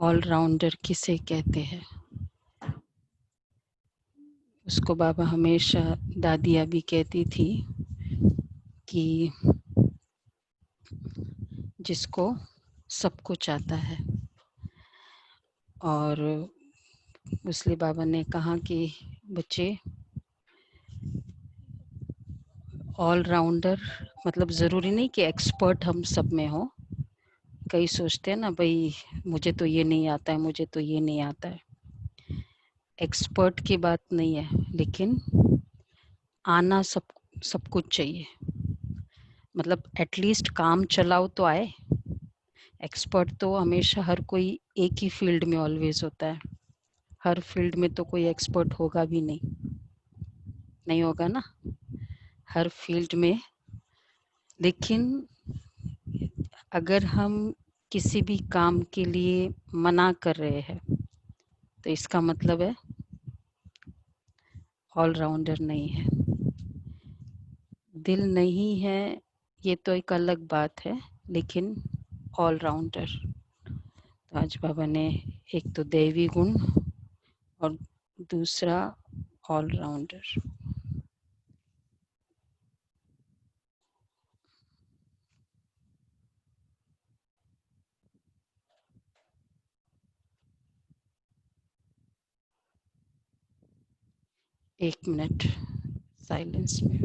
Allrounder किसे कहते हैं? उसको बाबा हमेशा दादिया भी कहती थी कि जिसको सब कुछ आता है। और इसलिए बाबा ने कहा कि बच्चे, ऑलराउंडर मतलब ज़रूरी नहीं कि एक्सपर्ट हम सब में हो। कई सोचते हैं ना, भाई मुझे तो ये नहीं आता है, मुझे तो ये नहीं आता है। एक्सपर्ट की बात नहीं है, लेकिन आना सब कुछ चाहिए। मतलब एटलीस्ट काम चलाओ तो आए। एक्सपर्ट तो हमेशा हर कोई एक ही फील्ड में ऑलवेज होता है। हर फील्ड में तो कोई एक्सपर्ट होगा भी नहीं होगा ना, हर फील्ड में। लेकिन अगर हम किसी भी काम के लिए मना कर रहे हैं तो इसका मतलब है ऑलराउंडर नहीं है। दिल नहीं है ये तो एक अलग बात है, लेकिन ऑलराउंडर। तो आज बाबा ने एक तो दैवी गुण और दूसरा ऑलराउंडर। एक मिनट साइलेंस में।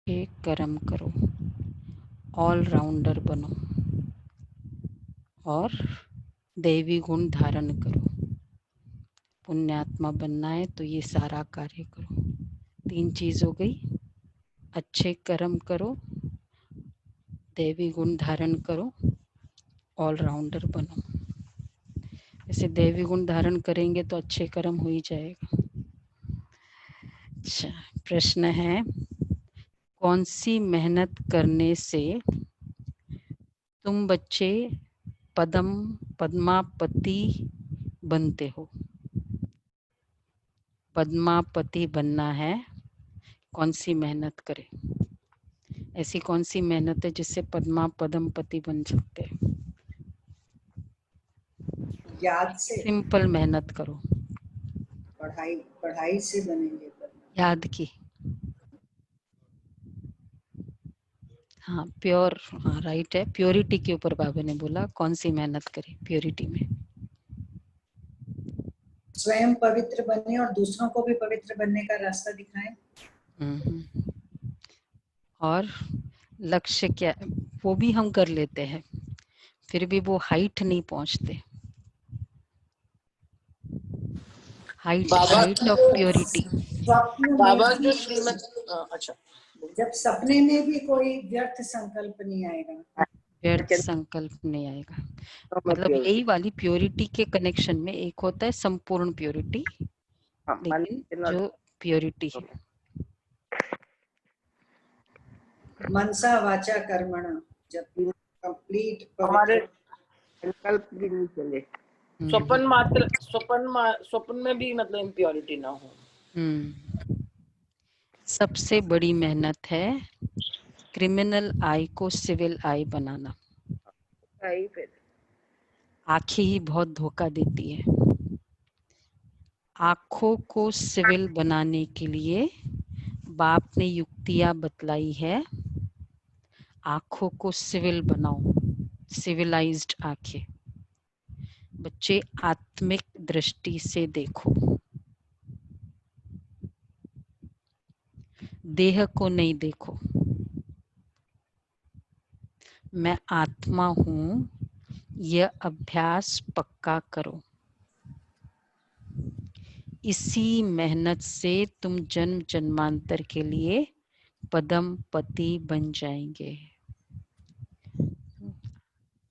एक कर्म करो, ऑलराउंडर बनो और दैवी गुण धारण करो। पुण्यात्मा बनना है तो ये सारा कार्य करो। 3 चीज हो गई। अच्छे कर्म करो, दैवी गुण धारण करो, ऑलराउंडर बनो। ऐसे दैवी गुण धारण करेंगे तो अच्छे कर्म हो ही जाएगा। अच्छा, प्रश्न है, कौन सी मेहनत करने से तुम बच्चे पद्मापति बनते हो? पद्मापति बनना है, कौन सी मेहनत करें? ऐसी कौन सी मेहनत है जिससे पद्मपति बन सकते हैं? याद से, सिंपल मेहनत करो। पढ़ाई से बनेंगे। याद की, हाँ प्योर, हाँ राइट है। प्योरिटी के ऊपर बाबा ने बोला कौन सी मेहनत करें प्योरिटी में। स्वयं पवित्र बने और दूसरों को भी पवित्र बनने का रास्ता दिखाएं। और लक्ष्य क्या, वो भी हम कर लेते हैं, फिर भी वो हाइट नहीं पहुंचते। Height of purity. बाबा जो श्रीमत, अच्छा, जब सपने में भी कोई व्यर्थ संकल्प नहीं आएगा, व्यर्थ संकल्प नहीं आएगा। मतलब यही वाली प्योरिटी के कनेक्शन में एक होता है संपूर्ण प्योरिटी, लेकिन जो प्योरिटी है मनसा वाचा कर्मणा, जब कंप्लीट हमारे संकल्प भी नहीं चले, स्वप्न मात्र स्वप्न में भी मतलब इम्प्योरिटी ना हो। सबसे बड़ी मेहनत है क्रिमिनल आई को सिविल आई बनाना। फिर आंखें ही बहुत धोखा देती है। आंखों को सिविल बनाने के लिए बाप ने युक्तियां बतलाई है। आंखों को सिविल बनाओ, सिविलाइज्ड आंखें। बच्चे आत्मिक दृष्टि से देखो, देह को नहीं देखो। मैं आत्मा हूं, यह अभ्यास पक्का करो। इसी मेहनत से तुम जन्म जन्मांतर के लिए पद्मपति बन जाएंगे।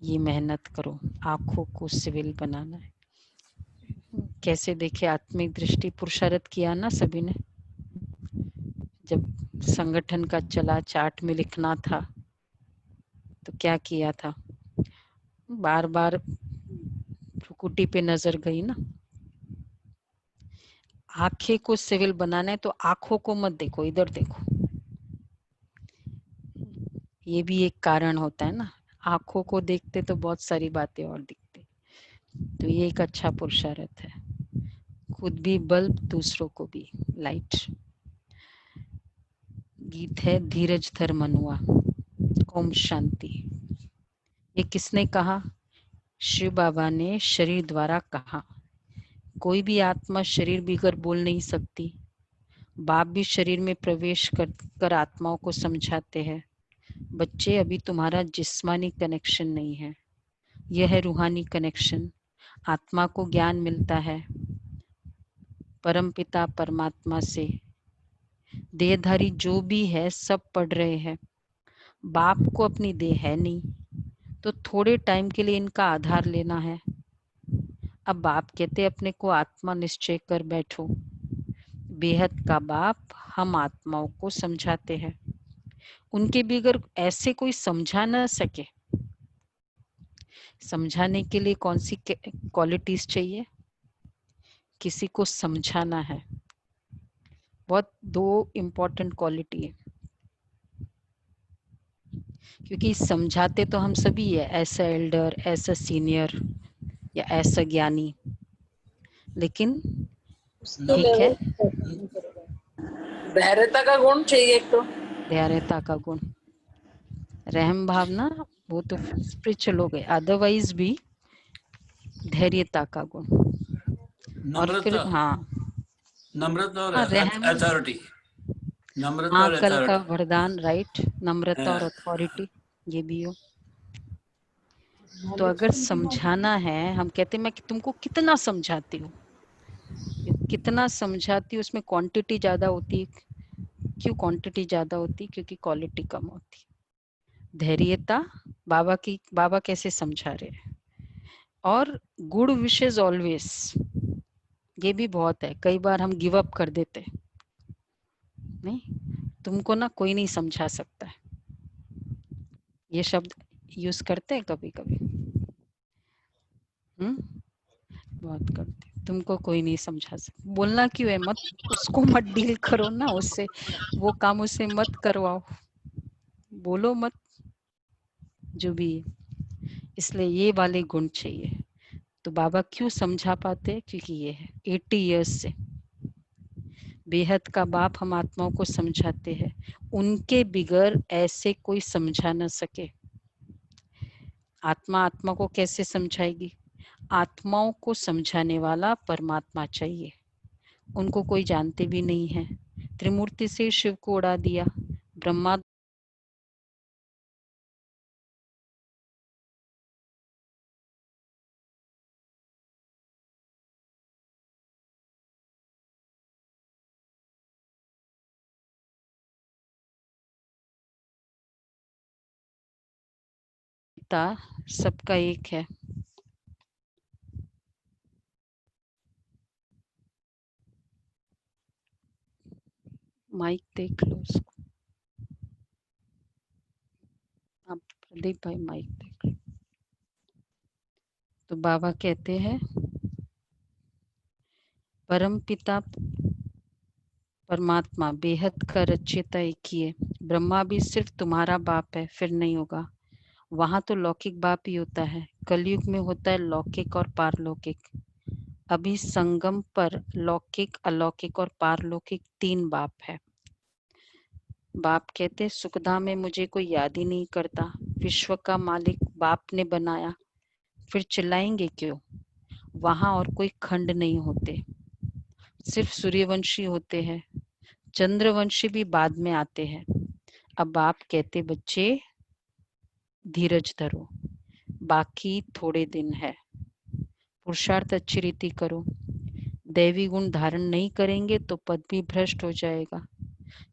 ये मेहनत करो, आंखों को सिविल बनाना है। कैसे देखे आत्मिक दृष्टि? पुरुषार्थ किया ना सभी ने। जब संगठन का चला, चार्ट में लिखना था तो क्या किया था? बार बार भ्रुकुटी पे नजर गई ना। आंखें को सिविल बनाना है तो आंखों को मत देखो, इधर देखो। ये भी एक कारण होता है ना, आंखों को देखते तो बहुत सारी बातें और दिखती। तो ये एक अच्छा पुरुषार्थ है, खुद भी बल्ब, दूसरों को भी लाइट। गीत है धीरज धर मनुआ। ओम शांति। ये किसने कहा? शिव बाबा ने शरीर द्वारा कहा। कोई भी आत्मा शरीर बिगर बोल नहीं सकती। बाप भी शरीर में प्रवेश कर आत्माओं को समझाते हैं, बच्चे अभी तुम्हारा जिस्मानी कनेक्शन नहीं है, यह है रूहानी कनेक्शन। आत्मा को ज्ञान मिलता है परमपिता परमात्मा से। देहधारी जो भी है सब पढ़ रहे हैं। बाप को अपनी देह है नहीं, तो थोड़े टाइम के लिए इनका आधार लेना है। अब बाप कहते अपने को आत्मा निश्चय कर बैठो। बेहद का बाप हम आत्माओं को समझाते हैं। उनके बगैर ऐसे कोई समझा ना सके। समझाने के लिए कौन सी क्वालिटीज चाहिए? किसी को समझाना है, बहुत दो इम्पोर्टेंट क्वालिटी है। क्योंकि समझाते तो हम सभी है, ऐसा एल्डर, ऐसा सीनियर या ऐसा ज्ञानी, लेकिन ठीक है, धैर्यता का गुण चाहिए एक तो। धैर्यता का गुण, रहम भावना, वो तो स्पिरिचुअल हो गए। अदरवाइज भी धैर्यता का गुण। और फिर हाँ, नम्रता और रहम, अथॉरिटी। नम्रता हाँ, और कल का अथॉरिटी। वरदान, राइट, नम्रता और अथॉरिटी, ये भी हो। तो अगर समझाना है, हम कहते हैं मैं तुमको कितना समझाती हूँ, कितना समझाती हूँ, उसमें क्वांटिटी ज्यादा होती है। क्यों क्वांटिटी ज्यादा होती? क्योंकि क्वालिटी कम होती। धैर्यता, बाबा कैसे समझा रहे हैं। और गुड विशेज ऑलवेज, ये भी बहुत है। कई बार हम गिव अप कर देते, नहीं, तुमको ना कोई नहीं समझा सकता है, ये शब्द यूज करते हैं कभी कभी। बहुत करते, तुमको कोई नहीं समझा सकता। बोलना क्यों है? मत उसको मत डील करो ना उससे, वो काम उससे मत करवाओ, बोलो मत, जो भी है। इसलिए ये वाले गुण चाहिए। तो बाबा क्यों समझा पाते? क्योंकि ये है 80 इयर्स से बेहद का बाप हम आत्माओं को समझाते हैं। उनके बिगर ऐसे कोई समझा ना सके। आत्मा को कैसे समझाएगी? आत्माओं को समझाने वाला परमात्मा चाहिए। उनको कोई जानते भी नहीं है। त्रिमूर्ति से शिव को उड़ा दिया, ब्रह्मा सबका एक है। माइक देख लो उसको, आप प्रदीप भाई माइक देख लो। तो बाबा कहते हैं परम पिता परमात्मा बेहद का रचयिता एक ही है। ब्रह्मा भी सिर्फ तुम्हारा बाप है, फिर नहीं होगा। वहां तो लौकिक बाप ही होता है, कलयुग में होता है लौकिक और पारलौकिक। अभी संगम पर लौकिक, अलौकिक और पारलौकिक 3 बाप है। बाप कहते सुखधाम में मुझे कोई याद ही नहीं करता, विश्व का मालिक बाप ने बनाया, फिर चिल्लाएंगे क्यों? वहां और कोई खंड नहीं होते, सिर्फ सूर्यवंशी होते हैं, चंद्रवंशी भी बाद में आते हैं। अब बाप कहते बच्चे धीरज धरो, बाकी थोड़े दिन है, पुरुषार्थ अच्छी रीति करो। दैवी गुण धारण नहीं करेंगे तो पद भी भ्रष्ट हो जाएगा।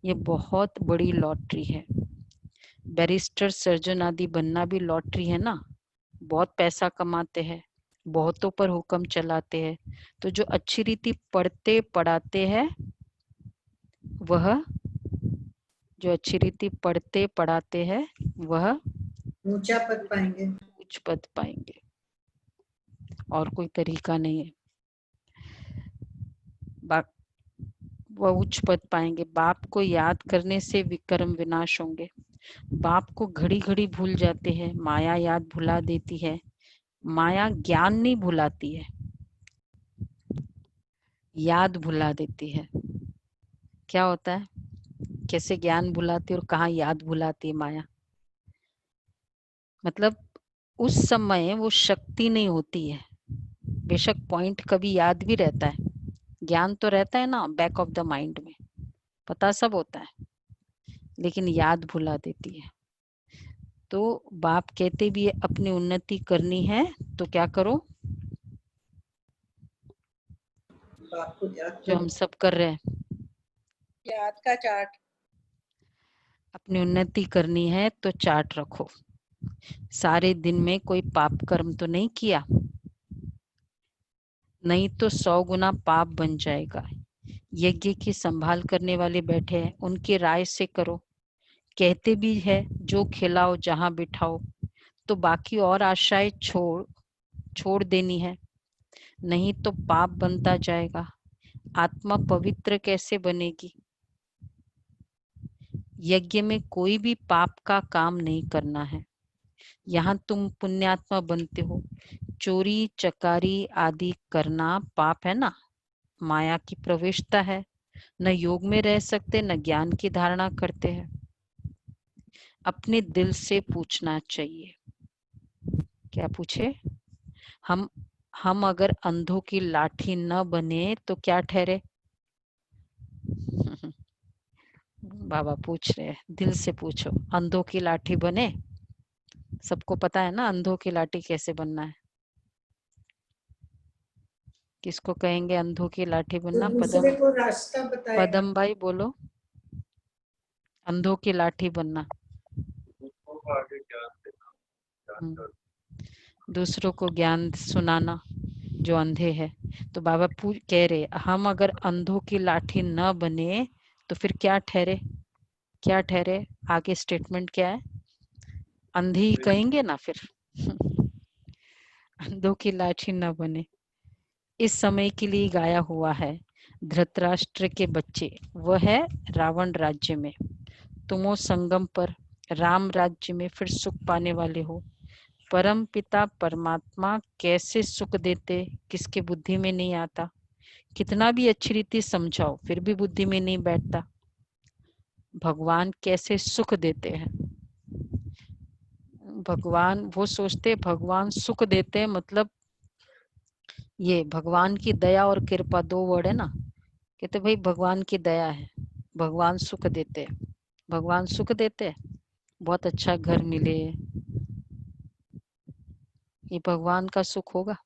ये बहुत बड़ी लॉटरी है। बैरिस्टर, सर्जन आदि बनना भी लॉटरी है ना। बहुत पैसा कमाते हैं, बहुतों पर हुक्म चलाते हैं। तो जो अच्छी रीति पढ़ते पढ़ाते हैं वह, जो अच्छी रीति पढ़ते पढ़ाते हैं वह ऊंचा पद पाएंगे। उच्च पद पाएंगे, और कोई तरीका नहीं है। वह उच्च पद पाएंगे। बाप को याद करने से विक्रम विनाश होंगे। बाप को घड़ी घड़ी भूल जाते हैं, माया याद भुला देती है। माया ज्ञान नहीं भुलाती है, याद भुला देती है। क्या होता है, कैसे ज्ञान भुलाती है और कहाँ याद भुलाती है माया? मतलब उस समय वो शक्ति नहीं होती है। बेशक पॉइंट कभी याद भी रहता है, ज्ञान तो रहता है ना बैक ऑफ द माइंड में, पता सब होता है, लेकिन याद भुला देती है। तो बाप कहते भी है अपनी उन्नति करनी है तो क्या करो, बाप को याद जो हम सब कर रहे हैं। याद का चार्ट। अपनी उन्नति करनी है तो चार्ट रखो। सारे दिन में कोई पाप कर्म तो नहीं किया, नहीं तो 100 गुना पाप बन जाएगा। यज्ञ की संभाल करने वाले बैठे हैं, उनकी राय से करो। कहते भी है जो खिलाओ जहां बिठाओ, तो बाकी और आशाएं छोड़ देनी है, नहीं तो पाप बनता जाएगा। आत्मा पवित्र कैसे बनेगी? यज्ञ में कोई भी पाप का काम नहीं करना है। यहाँ तुम पुण्यात्मा बनते हो। चोरी चकारी आदि करना पाप है ना, माया की प्रविष्टता है। न योग में रह सकते, न ज्ञान की धारणा करते हैं। अपने दिल से पूछना चाहिए। क्या पूछे? हम अगर अंधों की लाठी न बने तो क्या ठहरे? बाबा पूछ रहे हैं, दिल से पूछो। अंधों की लाठी बने? सबको पता है ना अंधों की लाठी कैसे बनना है। किसको कहेंगे अंधों की लाठी बनना? दूसरे को रास्ता बताएगा। पदम भाई बोलो, अंधों की लाठी बनना। दूसरों को ज्ञान सुनाना जो अंधे हैं। तो बाबा कह रहे हम अगर अंधों की लाठी न बने तो फिर क्या ठहरे? क्या ठहरे? आगे स्टेटमेंट क्या है? अंधे ही कहेंगे ना फिर। अंधों की लाठी न बने। इस समय के लिए गाया हुआ है। धृतराष्ट्र के बच्चे वह है रावण राज्य में, तुमो संगम पर राम राज्य में फिर सुख पाने वाले हो। परम पिता परमात्मा कैसे सुख देते किसके बुद्धि में नहीं आता। कितना भी अच्छी रीति समझाओ फिर भी बुद्धि में नहीं बैठता। भगवान कैसे सुख देते हैं। भगवान वो सोचते भगवान सुख देते हैं, मतलब ये भगवान की दया और कृपा दो वर्ड है ना। कहते भाई भगवान की दया है, भगवान सुख देते हैं। भगवान सुख देते हैं, बहुत अच्छा घर मिले, ये भगवान का सुख होगा?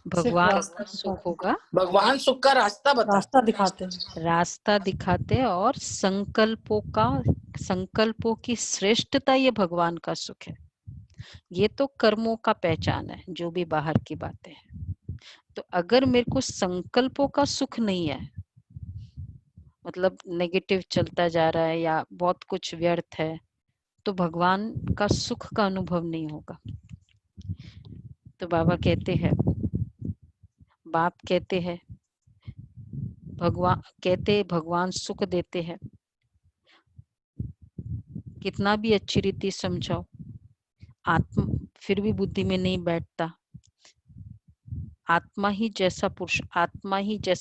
भगवान का सुख होगा। भगवान सुख का रास्ता रास्ता दिखाते हैं। रास्ता दिखाते और संकल्पों की श्रेष्ठता, ये भगवान का सुख है। ये तो कर्मों का पहचान है, जो भी बाहर की बातें हैं। तो अगर मेरे को संकल्पों का सुख नहीं है, मतलब नेगेटिव चलता जा रहा है या बहुत कुछ व्यर्थ है, तो भगवान का सुख का अनुभव नहीं होगा। तो बाबा कहते हैं, बाप कहते हैं, भगवान सुख देते हैं। कितना भी अच्छी रीति समझाओ, आत्मा फिर भी बुद्धि में नहीं बैठता। आत्मा ही जैसा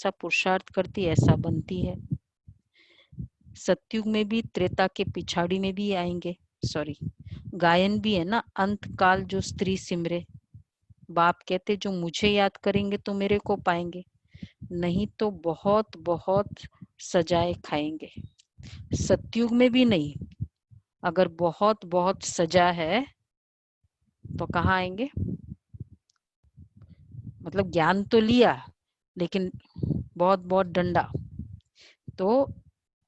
पुरुषार्थ करती ऐसा बनती है। सतयुग में भी, त्रेता के पिछाड़ी में भी आएंगे। गायन भी है ना, अंत काल जो स्त्री सिमरे। बाप कहते जो मुझे याद करेंगे तो मेरे को पाएंगे, नहीं तो बहुत बहुत सजाए खाएंगे। सतयुग में भी नहीं, अगर बहुत बहुत सजा है तो कहाँ आएंगे? मतलब ज्ञान तो लिया लेकिन बहुत बहुत डंडा, तो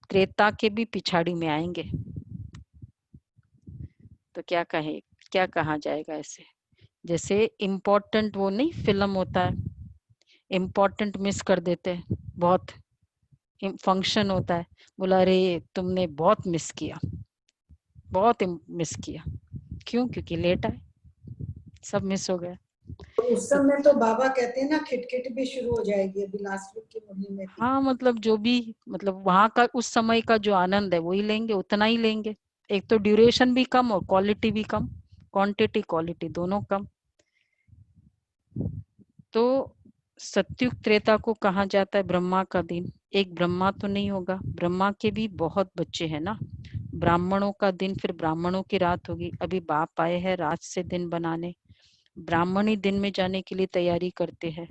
त्रेता के भी पिछाड़ी में आएंगे। तो क्या कहा जाएगा ऐसे? जैसे इम्पोर्टेंट वो नहीं फिल्म होता है, इम्पोर्टेंट मिस कर देते हैं। बहुत फंक्शन होता है, बोला अरे तुमने बहुत मिस किया, बहुत मिस किया। क्यों? क्योंकि लेट आए, सब मिस हो गया। उस समय तो बाबा कहते हैं ना खिटखिट भी शुरू हो जाएगी, अभी लास्ट वीक की मुरली में थी। हाँ, मतलब जो भी, मतलब वहां का उस समय का जो आनंद है वही लेंगे, उतना ही लेंगे। एक तो ड्यूरेशन भी कम और क्वालिटी भी कम, क्वांटिटी क्वालिटी दोनों कम। तो सत्युग त्रेता को कहा जाता है ब्रह्मा का दिन। एक ब्रह्मा तो नहीं होगा, ब्रह्मा के भी बहुत बच्चे हैं ना। ब्राह्मणों का दिन, फिर ब्राह्मणों की रात होगी। अभी बाप आए हैं रात से दिन बनाने, ब्राह्मणी दिन में जाने के लिए तैयारी करते हैं।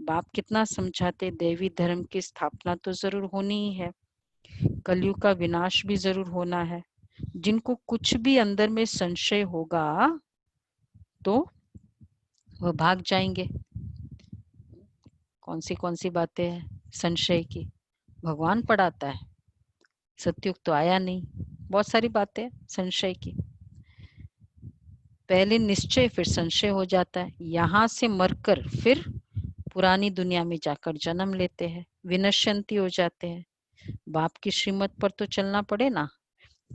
बाप कितना समझाते, देवी धर्म की स्थापना तो जरूर होनी ही है, कलयुग का विनाश भी जरूर होना है। जिनको कुछ भी अंदर में संशय होगा तो वह भाग जाएंगे। कौन सी बातें हैं संशय की? भगवान पढ़ाता है, सतयुग तो आया नहीं। बहुत सारी बातें संशय की, पहले निश्चय फिर संशय हो जाता है। यहाँ से मरकर फिर पुरानी दुनिया में जाकर जन्म लेते हैं, विनश्यंती हो जाते हैं। बाप की श्रीमत पर तो चलना पड़े ना।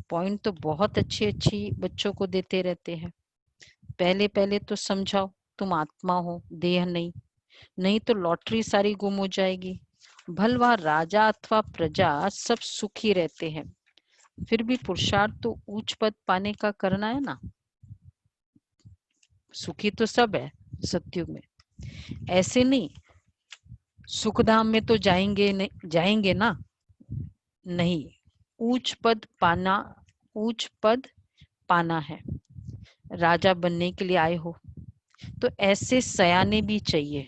पॉइंट तो बहुत अच्छी अच्छी बच्चों को देते रहते हैं। पहले पहले तो समझाओ तुम आत्मा हो, देह नहीं, नहीं तो लॉटरी सारी गुम हो जाएगी। भलवा राजा अथवा प्रजा सब सुखी रहते हैं, फिर भी पुरुषार्थ तो उच्च पद पाने का करना है ना। सुखी तो सब है सतयुग में, ऐसे नहीं सुखधाम में तो जाएंगे नहीं, जाएंगे ना, नहीं। उच्च पद पाना, उच्च पद पाना है, राजा बनने के लिए आए हो तो ऐसे सयाने भी चाहिए।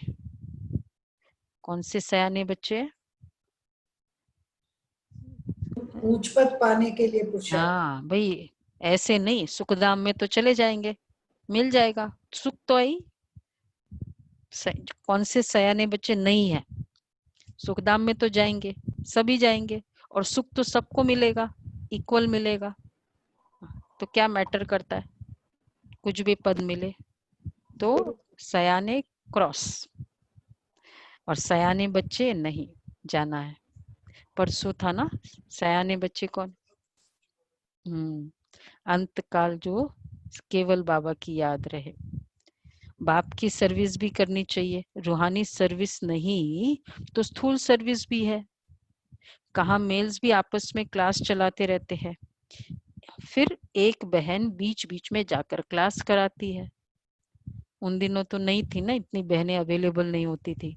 कौन से सयाने बच्चे? ऊंच पद पाने के लिए पुरुषार्थ। हाँ भाई, ऐसे नहीं सुखधाम में तो चले जाएंगे, मिल जाएगा सुख तो आई। कौन से सयाने बच्चे नहीं है? सुखधाम में तो जाएंगे, सभी जाएंगे, और सुख तो सबको मिलेगा, इक्वल मिलेगा। तो क्या मैटर करता है, कुछ भी पद मिले तो सयाने क्रॉस, और सयाने बच्चे नहीं जाना है। परसों था ना सयाने बच्चे कौन? अंत काल जो केवल बाबा की याद रहे। बाप की सर्विस भी करनी चाहिए, रूहानी सर्विस नहीं तो स्थूल सर्विस भी है। कहा मेल्स भी आपस में क्लास चलाते रहते हैं, फिर एक बहन बीच बीच में जाकर क्लास कराती है। उन दिनों तो नहीं थी ना, इतनी बहनें अवेलेबल नहीं होती थी,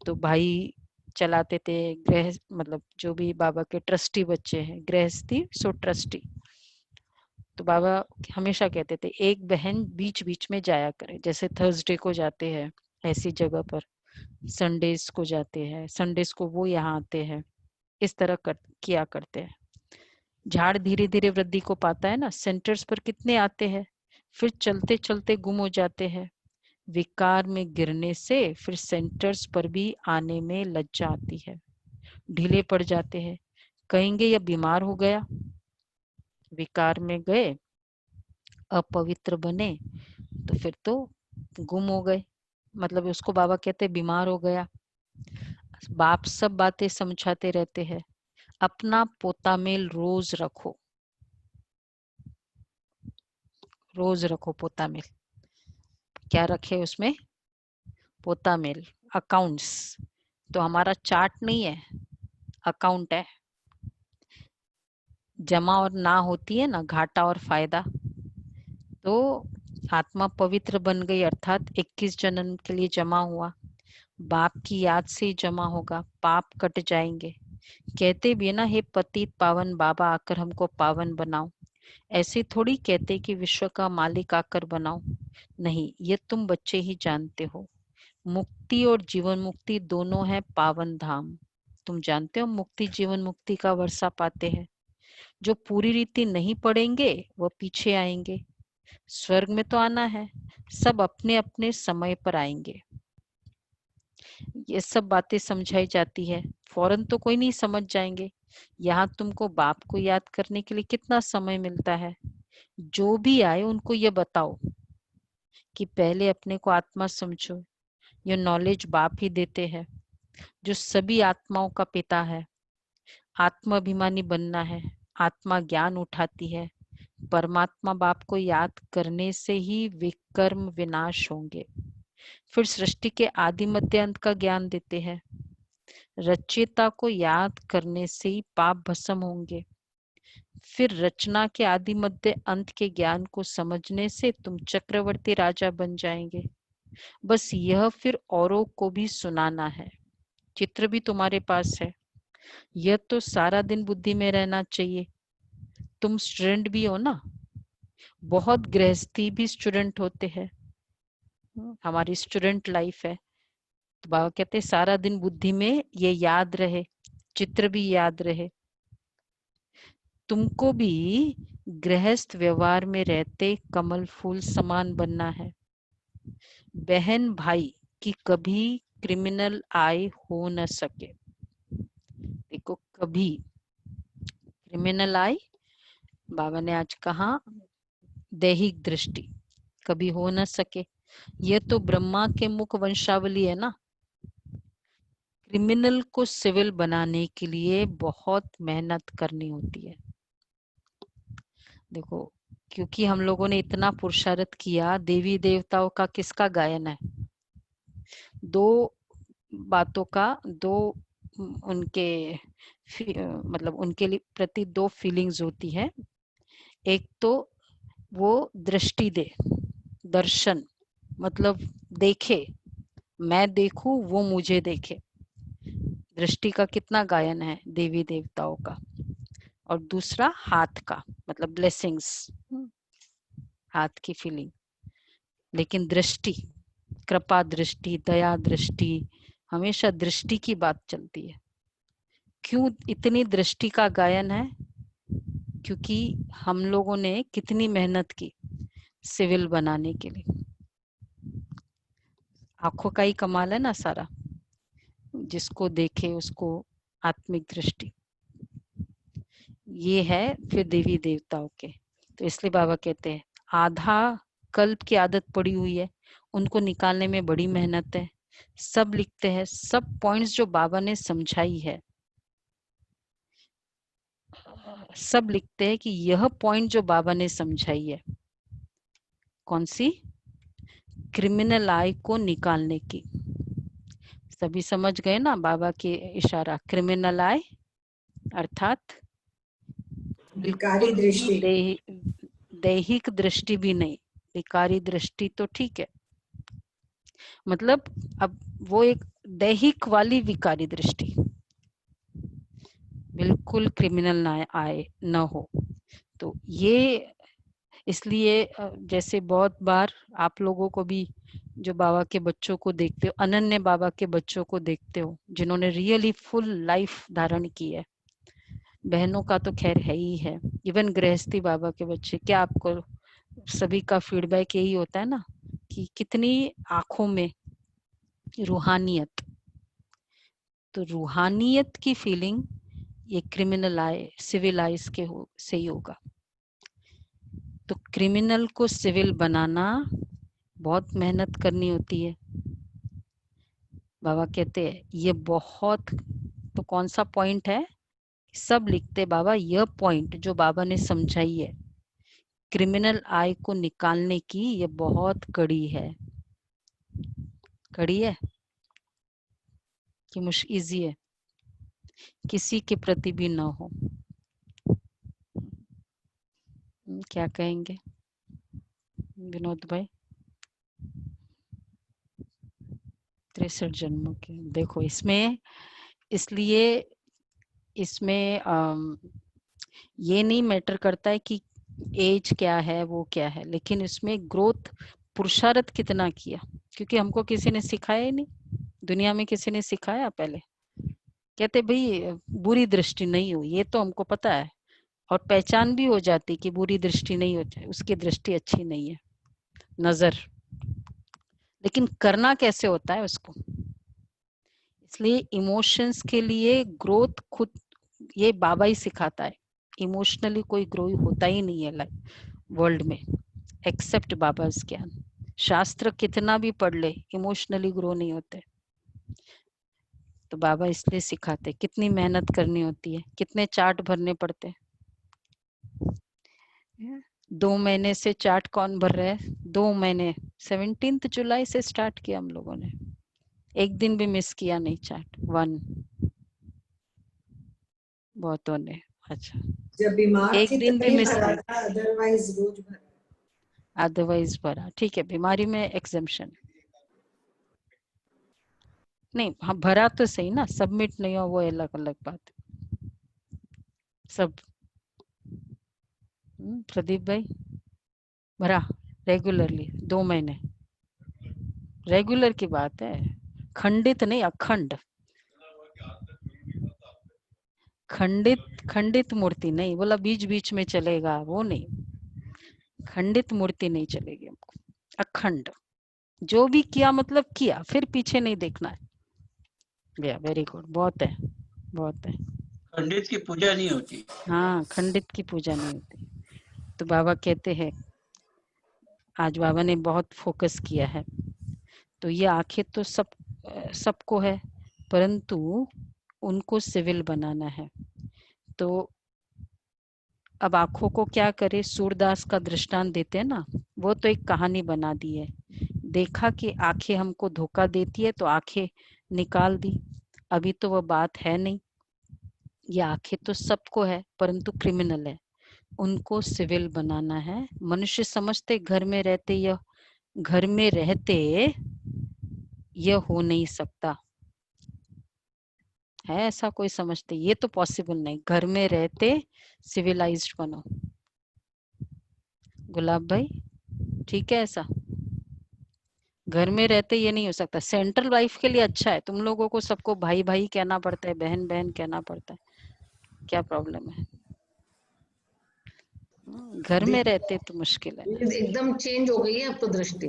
तो भाई चलाते थे। गृह मतलब जो भी बाबा के ट्रस्टी बच्चे हैं, गृहस्थी सो ट्रस्टी, तो बाबा हमेशा कहते थे एक बहन बीच बीच में जाया करे। जैसे थर्सडे को जाते हैं ऐसी जगह पर, संडेज को जाते हैं, संडेज को वो यहाँ आते हैं, इस तरह किया करते हैं। झाड़ धीरे धीरे वृद्धि को पाता है ना। सेंटर्स पर कितने आते हैं, फिर चलते चलते गुम हो जाते हैं। विकार में गिरने से फिर सेंटर्स पर भी आने में लज्जा आती है, ढीले पड़ जाते हैं। कहेंगे या बीमार हो गया, विकार में गए, अपवित्र बने, तो फिर तो गुम हो गए, मतलब उसको बाबा कहते बीमार हो गया। बाप सब बातें समझाते रहते हैं। अपना पोता मेल रोज रखो, रोज रखो पोता मेल। क्या रखे उसमें? पोता मेल, अकाउंट्स। तो हमारा चार्ट नहीं है, अकाउंट है। जमा और ना होती है ना, घाटा और फायदा। तो आत्मा पवित्र बन गई, अर्थात 21 जन्म के लिए जमा हुआ, बाप की याद से ही जमा होगा, पाप कट जाएंगे। कहते भी ना, हे पतित पावन बाबा आकर हमको पावन बनाओ। ऐसे थोड़ी कहते कि विश्व का मालिक आकर बनाओ, नहीं, ये तुम बच्चे ही जानते हो। मुक्ति और जीवन मुक्ति दोनों है पावन धाम। तुम जानते हो मुक्ति जीवन मुक्ति का वर्षा पाते हैं। जो पूरी रीति नहीं पढ़ेंगे वह पीछे आएंगे। स्वर्ग में तो आना है, सब अपने अपने समय पर आएंगे। ये सब बातें समझाई जाती है, फौरन तो कोई नहीं समझ जाएंगे। यहाँ तुमको बाप को याद करने के लिए कितना समय मिलता है। जो भी आए उनको ये बताओ कि पहले अपने को आत्मा समझो। ये नॉलेज बाप ही देते हैं, जो सभी आत्माओं का पिता है। आत्माभिमानी बनना है, आत्मा ज्ञान उठाती है, परमात्मा बाप को याद करने से ही विकर्म विनाश होंगे। फिर सृष्टि के आदि मध्य अंत का ज्ञान देते हैं। रचयिता को याद करने से ही पाप भस्म होंगे। फिर रचना के आदि मध्य अंत के ज्ञान को समझने से तुम चक्रवर्ती राजा बन जाएंगे। बस यह फिर औरों को भी सुनाना है। चित्र भी तुम्हारे पास है। यह तो सारा दिन बुद्धि में रहना चाहिए। तुम स्टूडेंट भी हो ना, बहुत गृहस्थी भी स्टूडेंट होते हैं। हमारी स्टूडेंट लाइफ है, तो बाबा कहते हैं सारा दिन बुद्धि में ये याद रहे, चित्र भी याद रहे। तुमको भी गृहस्थ व्यवहार में रहते कमल फूल समान बनना है। बहन भाई की कभी क्रिमिनल आय हो न सके। देखो, कभी क्रिमिनल आय, बाबा ने आज कहा, दैहिक दृष्टि कभी हो न सके। यह तो ब्रह्मा के मुख वंशावली है ना। क्रिमिनल को सिविल बनाने के लिए बहुत मेहनत करनी होती है। देखो, क्योंकि हम लोगों ने इतना पुरुषार्थ किया, देवी देवताओं का किसका गायन है? दो बातों का, दो उनके मतलब उनके लिए प्रति दो फीलिंग्स होती है। एक तो वो दृष्टि दे, दर्शन, मतलब देखे, मैं देखूं वो मुझे देखे। दृष्टि का कितना गायन है देवी देवताओं का। और दूसरा हाथ का, मतलब ब्लेसिंग्स, हाथ की फीलिंग। लेकिन दृष्टि, कृपा दृष्टि, दया दृष्टि, हमेशा दृष्टि की बात चलती है। क्यों इतनी दृष्टि का गायन है? क्योंकि हम लोगों ने कितनी मेहनत की सिविल बनाने के लिए। आंखों का ही कमाल है ना सारा, जिसको देखे उसको आत्मिक दृष्टि। ये है फिर देवी देवताओं के। तो इसलिए बाबा कहते हैं आधा कल्प की आदत पड़ी हुई है, उनको निकालने में बड़ी मेहनत है। सब लिखते हैं, सब पॉइंट्स जो बाबा ने समझाई है, सब लिखते हैं कि यह पॉइंट जो बाबा ने समझाई है, कौन सी? क्रिमिनल आय को निकालने की। सभी समझ गए ना बाबा के इशारा? क्रिमिनल आय अर्थात विकारी दृष्टि। दैहिक दृष्टि भी नहीं, विकारी दृष्टि तो ठीक है, मतलब अब वो एक दैहिक वाली विकारी दृष्टि, बिल्कुल क्रिमिनल ना आए, न हो। तो ये इसलिए जैसे बहुत बार आप लोगों को भी, जो बाबा के बच्चों को देखते हो, अनन्य बाबा के बच्चों को देखते हो, जिन्होंने रियली फुल लाइफ धारण की है, बहनों का तो खैर है ही है, इवन गृहस्थी बाबा के बच्चे, क्या आपको सभी का फीडबैक यही होता है ना कि कितनी आंखों में रूहानियत। तो रूहानियत की फीलिंग ये क्रिमिनल आए, सिविल आइज के से ही होगा। तो क्रिमिनल को सिविल बनाना बहुत मेहनत करनी होती है। बाबा कहते हैं ये बहुत, तो कौन सा पॉइंट है? सब लिखते बाबा, यह पॉइंट जो बाबा ने समझाई है क्रिमिनल आय को निकालने की, ये बहुत कड़ी है। कड़ी है कि मुश्किल इजी है? किसी के प्रति भी ना हो। क्या कहेंगे विनोद भाई? 63 जन्मों के। देखो इसमें, इसलिए इसमें ये नहीं मैटर करता है कि एज क्या है, वो क्या है, लेकिन इसमें ग्रोथ, पुरुषार्थ कितना किया, क्योंकि हमको किसी ने सिखाया ही नहीं, दुनिया में किसी ने सिखाया पहले? कहते भाई बुरी दृष्टि नहीं हो, ये तो हमको पता है, और पहचान भी हो जाती कि बुरी दृष्टि नहीं हो जाए, उसकी दृष्टि अच्छी नहीं है, नजर। लेकिन करना कैसे होता है उसको? इसलिए इमोशंस के लिए ग्रोथ खुद ये बाबा ही सिखाता है। इमोशनली कोई ग्रो होता ही नहीं है वर्ल्ड में, एक्सेप्ट बाबा ज्ञान। शास्त्र कितना भी पढ़ ले, इमोशनली ग्रो नहीं होते। तो बाबा इसलिए सिखाते, कितनी मेहनत करनी होती है, कितने चार्ट भरने पड़ते हैं। 2 महीने से चार्ट कौन भर रहा है? 2 महीने 17 जुलाई से स्टार्ट किया हम लोगों ने, एक दिन भी मिस किया नहीं चार्ट। 1 बहुतों ने। अच्छा, जब बीमार एक थी दिन भी तभी मिस भरा नहीं, था, अदरवाइज रोज भरा। अदरवाइज भरा। ठीक है, बीमारी में एग्जेम्पशन नहीं। हाँ, भरा तो सही ना, सबमिट नहीं हो वो अलग अलग बात। सब प्रदीप भाई भरा रेगुलरली 2 महीने, रेगुलर की बात है, खंडित नहीं, अखंड। खंडित मूर्ति नहीं बोला, बीच बीच में चलेगा वो नहीं, खंडित मूर्ति नहीं चलेगी हमको, अखंड। जो भी किया मतलब किया, फिर पीछे नहीं देखना है। गया, वेरी गुड, बहुत है, बहुत है। पंडित की पूजा नहीं होती। हाँ, खंडित की पूजा नहीं होती। तो बाबा कहते हैं, आज बाबा ने बहुत फोकस किया है। तो ये आंखें तो सबको है, परंतु उनको सिविल बनाना है। तो अब आंखों को क्या करे, सूरदास का दृष्टांत देते हैं ना, वो तो एक कहानी बना दी है। देखा कि आंखें हमको धोखा देती है तो आंखें निकाल दी। अभी तो वो बात है नहीं, ये आंखें तो सबको है परंतु क्रिमिनल है, उनको सिविल बनाना है। मनुष्य समझते घर में रहते यह हो नहीं सकता है, ऐसा कोई समझते, ये तो पॉसिबल नहीं, घर में रहते सिविलाइज्ड बनो। गुलाब भाई ठीक है, ऐसा घर में रहते ये नहीं हो सकता। सेंट्रल लाइफ के लिए अच्छा है, तुम लोगों को सबको भाई भाई कहना पड़ता है, बहन बहन कहना पड़ता है, क्या प्रॉब्लम है? घर में रहते तो मुश्किल है ना। एकदम चेंज हो गई है अब तो दृष्टि,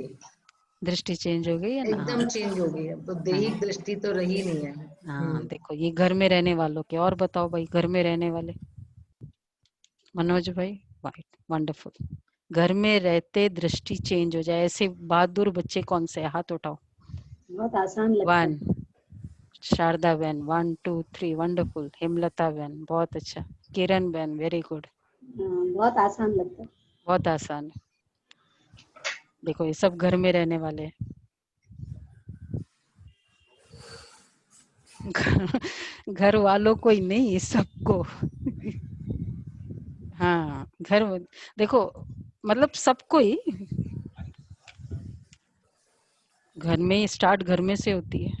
दृष्टि चेंज हो गई है ना। एकदम चेंज हो गई है, अब तो दैहिक दृष्टि तो रही नहीं है। हाँ देखो, ये घर में रहने वालों के। और बताओ भाई, घर में रहने वाले मनोज भाई, वाइट वंडरफुल। घर में रहते दृष्टि चेंज हो जाए, ऐसे बहादुर बच्चे कौन से, हाथ उठाओ। बहुत आसान लगता है। 1 शारदा बहन, 1 2 3 वंडरफुल। हेमलता बहन बहुत अच्छा। किरण बहन वेरी गुड। बहुत आसान लगता है। बहुत आसान है। देखो ये सब घर में रहने वाले हैं। घर वालों को ही नहीं, सबको। हाँ घर में देखो, मतलब सबको ही, घर में स्टार्ट घर में से होती है,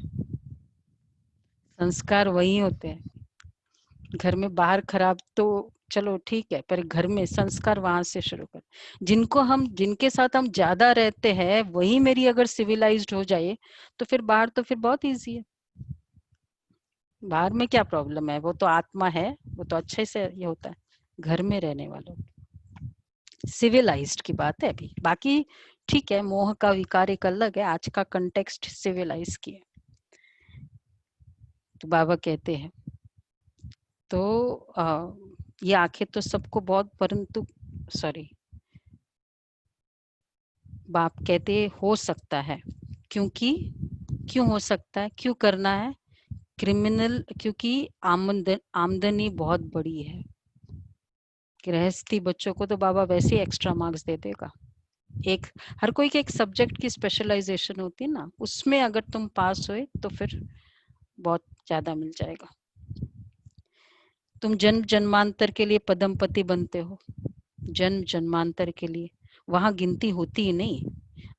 संस्कार वही होते हैं। घर में बाहर खराब तो चलो ठीक है, पर घर में संस्कार वहां से शुरू कर। जिनके साथ हम ज्यादा रहते हैं वही मेरी अगर सिविलाइज्ड हो जाए तो फिर बाहर तो फिर बहुत इजी है। बाहर में क्या प्रॉब्लम है, वो तो आत्मा है, वो तो अच्छे से ये होता है। घर में रहने वालों सिविलाइज्ड की बात है अभी, बाकी ठीक है, मोह का विकार एक अलग है, आज का कंटेक्स्ट सिविलाइज की है। तो बाबा कहते हैं, तो ये आंखें तो सबको बहुत, परंतु सॉरी, बाप कहते हो सकता है, क्यों हो सकता है, क्यों करना है क्रिमिनल, क्योंकि आमदनी बहुत बड़ी है। गृहस्थी बच्चों को तो बाबा वैसे ही एक्स्ट्रा मार्क्स दे देगा। एक हर कोई के एक सब्जेक्ट की स्पेशलाइजेशन होती है ना, उसमें अगर तुम पास हुए तो फिर बहुत ज्यादा मिल जाएगा। तुम जन्म जन्मांतर के लिए पद्मपति बनते हो, जन्म जन्मांतर के लिए, वहां गिनती होती ही नहीं।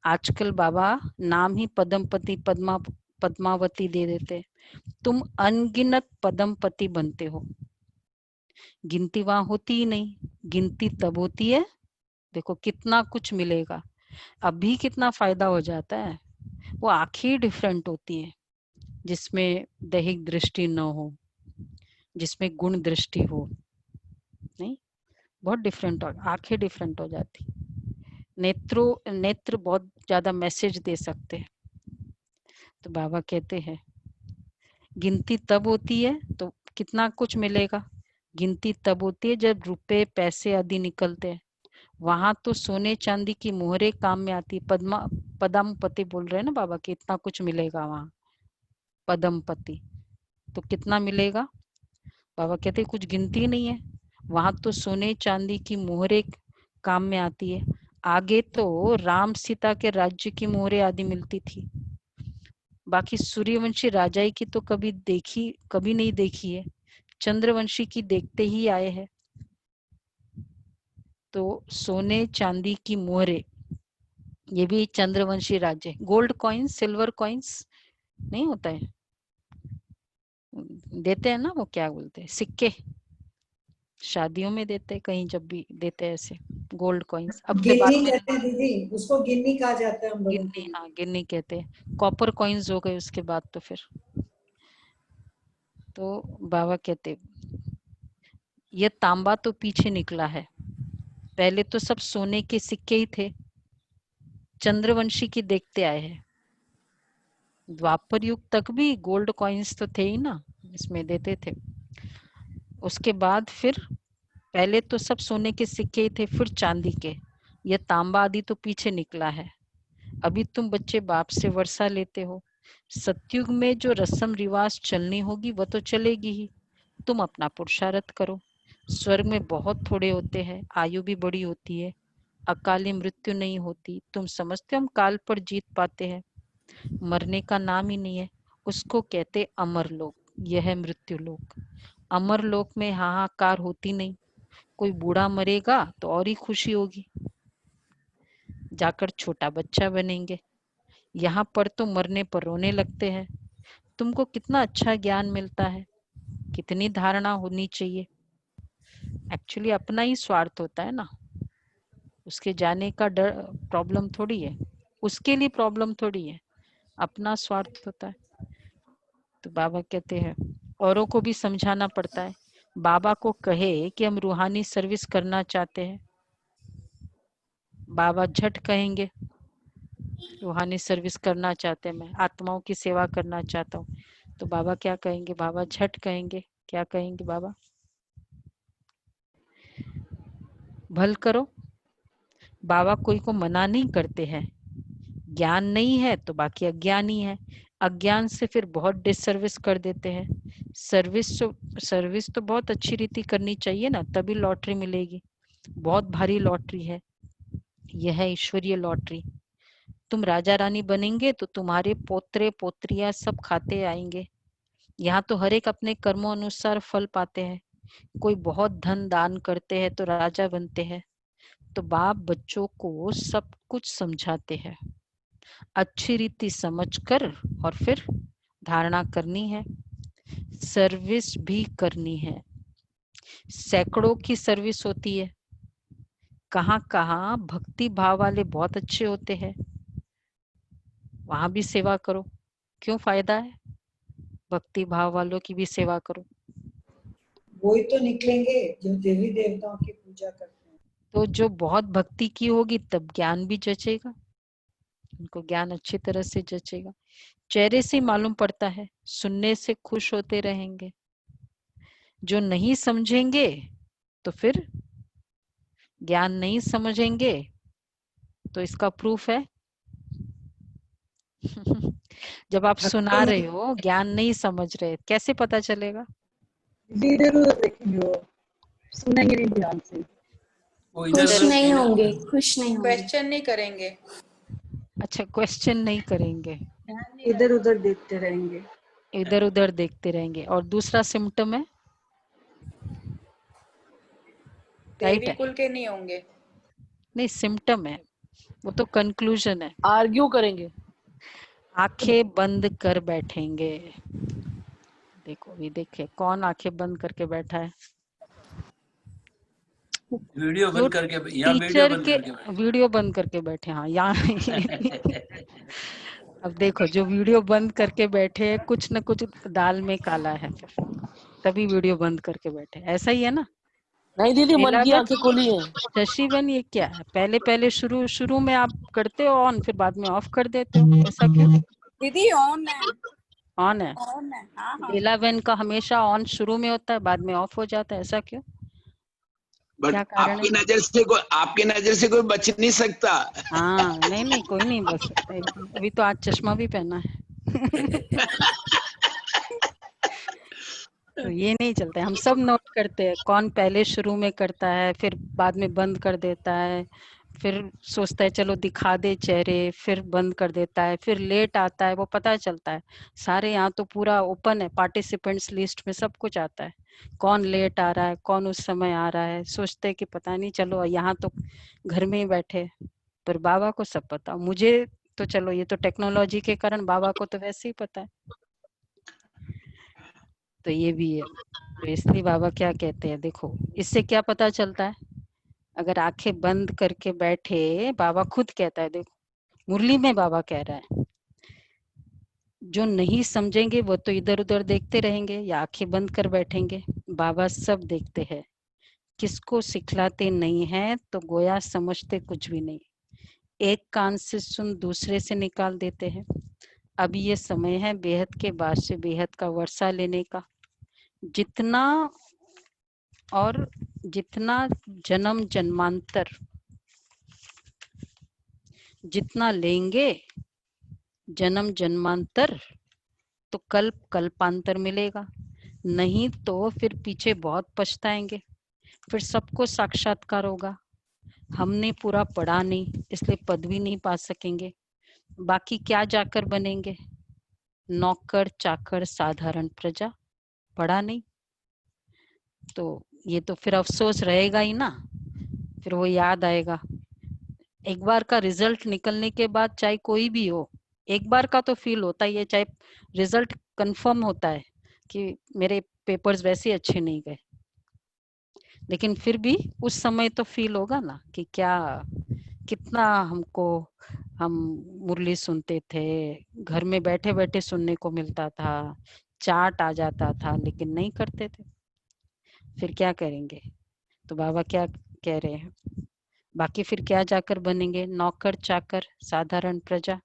आजकल बाबा नाम ही पद्मपति पद्मावती दे देते, तुम अनगिनत पद्मपति बनते हो, गिनती वहां होती ही नहीं। गिनती तब होती है, देखो कितना कुछ मिलेगा, अभी कितना फायदा हो जाता है। वो आंखें डिफरेंट होती है, जिसमें दैहिक दृष्टि न हो, जिसमें गुण दृष्टि हो, नहीं बहुत डिफरेंट, और आंखें डिफरेंट हो जाती। नेत्र बहुत ज्यादा मैसेज दे सकते हैं। तो बाबा कहते हैं गिनती तब होती है तो कितना कुछ मिलेगा, गिनती तब होती है जब रुपए पैसे आदि निकलते हैं, वहां तो सोने चांदी की मोहरे काम में आती। पद्मपति बोल रहे हैं ना बाबा कि इतना कुछ मिलेगा वहां, पद्मपति तो कितना मिलेगा, बाबा कहते कुछ गिनती नहीं है, वहां तो सोने चांदी की मोहरे काम में आती है। आगे तो राम सीता के राज्य की मोहरें आदि मिलती थी, बाकी सूर्यवंशी राजाई की तो कभी नहीं देखी है। चंद्रवंशी की देखते ही आए हैं। तो सोने चांदी की मोहरें, ये भी चंद्रवंशी राज्य। गोल्ड कॉइन्स, सिल्वर कॉइन्स नहीं होता है, देते हैं ना, वो क्या बोलते हैं, सिक्के, शादियों में देते हैं, कहीं जब भी देते हैं ऐसे गोल्ड कॉइन्स। अब के बाद गिन्नी में कहते हैं दीदी, उसको गिन्नी कहा जाता है हम लोगों गिन्नी, के। हाँ गिन्नी कहते हैं। कॉपर कॉइन्स हो गए उसके बाद तो फिर तो बाबा कहते ये तांबा तो पीछे निकला है, पहले तो सब सोने के सिक्के ही थे, चंद्रवंशी की देखते आए हैं। द्वापर युग तक भी गोल्ड कॉइन्स तो थे ही ना, इसमें देते थे। उसके बाद फिर पहले तो सब सोने के सिक्के ही थे, फिर चांदी के, ये तांबा आदि तो पीछे निकला है। अभी तुम बच्चे बाप से वर्षा लेते हो, सतयुग में जो रस्म रिवाज चलनी होगी वह तो चलेगी ही, तुम अपना पुरुषार्थ करो। स्वर्ग में बहुत थोड़े होते हैं, आयु भी बड़ी होती है, अकाली मृत्यु नहीं होती। तुम समझते हो हम काल पर जीत पाते हैं, मरने का नाम ही नहीं है, उसको कहते अमर लोक। यह है मृत्यु लोक। अमर लोक में हाहाकार होती नहीं, कोई बूढ़ा मरेगा तो और ही खुशी होगी, जाकर छोटा बच्चा बनेंगे। यहाँ पर तो मरने पर रोने लगते हैं। तुमको कितना अच्छा ज्ञान मिलता है, कितनी धारणा होनी चाहिए। एक्चुअली अपना ही स्वार्थ होता है ना, उसके जाने का डर प्रॉब्लम थोड़ी है, उसके लिए प्रॉब्लम थोड़ी है, अपना स्वार्थ होता है। तो बाबा कहते हैं औरों को भी समझाना पड़ता है। बाबा को कहे कि हम रूहानी सर्विस करना चाहते हैं, बाबा झट कहेंगे रूहानी सर्विस करना चाहते हैं, मैं आत्माओं की सेवा करना चाहता हूँ। तो बाबा क्या कहेंगे, बाबा झट कहेंगे, क्या कहेंगे बाबा, भल करो। बाबा कोई को मना नहीं करते हैं, ज्ञान नहीं है तो बाकी अज्ञानी है, अज्ञान से फिर बहुत डिसर्विस कर देते हैं। सर्विस तो बहुत अच्छी रीति करनी चाहिए ना, तभी लॉटरी मिलेगी। बहुत भारी लॉटरी है, यह है ईश्वरीय लॉटरी। तुम राजा रानी बनेंगे तो तुम्हारे पोत्रे पोत्रियां सब खाते आएंगे। यहाँ तो हर एक अपने कर्मों अनुसार फल पाते हैं। कोई बहुत धन दान करते हैं तो राजा बनते हैं। तो बाप बच्चों को सब कुछ समझाते हैं, अच्छी रीति समझकर, और फिर धारणा करनी है, सर्विस भी करनी है। सैकड़ों की सर्विस होती है, कहाँ कहाँ भक्ति भाव वाले बहुत अच्छे होते हैं, वहां भी सेवा करो। क्यों फायदा है, भक्ति भाव वालों की भी सेवा करो। वही तो निकलेंगे जो देवी देवताओं की पूजा करते हैं। तो जो बहुत भक्ति की होगी तब ज्ञान भी जचेगा, उनको ज्ञान अच्छी तरह से जचेगा। चेहरे से मालूम पड़ता है, सुनने से खुश होते रहेंगे। जो नहीं समझेंगे तो फिर ज्ञान नहीं समझेंगे, तो इसका प्रूफ है जब आप सुना रहे हो ज्ञान नहीं समझ रहे, कैसे पता चलेगा? इधर उधर देखेंगे, वो सुनेंगे नहीं ध्यान से, वो इधर खुश उधर नहीं देखना। होंगे, खुश नहीं होंगे। क्वेश्चन नहीं करेंगे, अच्छा, क्वेश्चन नहीं करेंगे, इधर उधर देखते रहेंगे। इधर उधर देखते रहेंगे। और दूसरा सिम्टम है, राइट देवी है? कुल के नहीं होंगे। नहीं, सिम्टम है, वो तो कंक्लूजन है। आर्ग्यू करेंगे, आंखें बंद कर बैठेंगे। देखो अभी देखे कौन आंखें बंद करके बैठा है। वीडियो जो बंद करके या वीडियो टीचर बंद के करके बैठे। वीडियो बंद करके बैठे, हाँ यहाँ अब देखो जो वीडियो बंद करके बैठे, कुछ न कुछ दाल में काला है, फिर तभी वीडियो बंद करके बैठे, ऐसा ही है ना? नहीं दीदी मन की आंखें खुली हैं। शशिवन, ये क्या है? पहले शुरू में आप करते हो ऑन, फिर बाद में ऑफ कर देते हो, ऐसा क्यों? दीदी ऑन है, ऑन है। ऑन है। हाँ हाँ। बेलावन का हमेशा ऑन शुरू में होता है, बाद में ऑफ हो जाता है, ऐसा क्यों? बट क्या कारण है? आपकी नजर से कोई बच नहीं सकता। हाँ, नहीं कोई नहीं बच सकता एकदम। अभी तो आज चश्मा भी पहना है तो ये नहीं चलता है, हम सब नोट करते हैं कौन पहले शुरू में करता है, फिर बाद में बंद कर देता है, फिर सोचता है चलो दिखा दे चेहरे, फिर बंद कर देता है, फिर लेट आता है, वो पता चलता है। सारे यहाँ तो पूरा ओपन है, पार्टिसिपेंट्स लिस्ट में सब कुछ आता है, कौन लेट आ रहा है, कौन उस समय आ रहा है। सोचते हैं कि पता नहीं, चलो यहाँ तो घर में ही बैठे, पर बाबा को सब पता। मुझे तो चलो ये तो टेक्नोलॉजी के कारण, बाबा को तो वैसे ही पता है। तो ये भी है। तो इसलिए बाबा क्या कहते हैं, देखो इससे क्या पता चलता है, अगर आंखें बंद करके बैठे, बाबा खुद कहता है, देखो मुरली में बाबा कह रहा है, जो नहीं समझेंगे वो तो इधर उधर देखते रहेंगे या आंखें बंद कर बैठेंगे। बाबा सब देखते हैं, किसको सिखलाते नहीं है तो गोया समझते कुछ भी नहीं, एक कान से सुन दूसरे से निकाल देते हैं। अब ये समय है बेहद के बाद से बेहद का वर्षा लेने का। जितना और जितना जन्म जन्मांतर जितना लेंगे, जन्म जन्मांतर, तो कल्प कल्पांतर मिलेगा, नहीं तो फिर पीछे बहुत पछताएंगे, फिर सबको साक्षात्कार होगा। हमने पूरा पढ़ा नहीं, इसलिए पदवी नहीं पा सकेंगे, बाकी क्या जाकर बनेंगे, नौकर चाकर साधारण प्रजा, पढ़ा नहीं तो ये तो फिर अफसोस रहेगा ही ना, फिर वो याद आएगा। एक बार का रिजल्ट निकलने के बाद चाहे कोई भी हो, एक बार का तो फील होता ही है, चाहे रिजल्ट कंफर्म होता है कि मेरे पेपर्स वैसे अच्छे नहीं गए, लेकिन फिर भी उस समय तो फील होगा ना कि क्या, कितना हम मुरली सुनते थे, घर में बैठे बैठे सुनने को मिलता था, चाट आ जाता था, लेकिन नहीं करते थे, फिर क्या करेंगे। तो बाबा क्या कह रहे हैं, बाकी फिर क्या जाकर बनेंगे, नौकर चाकर साधारण प्रजा।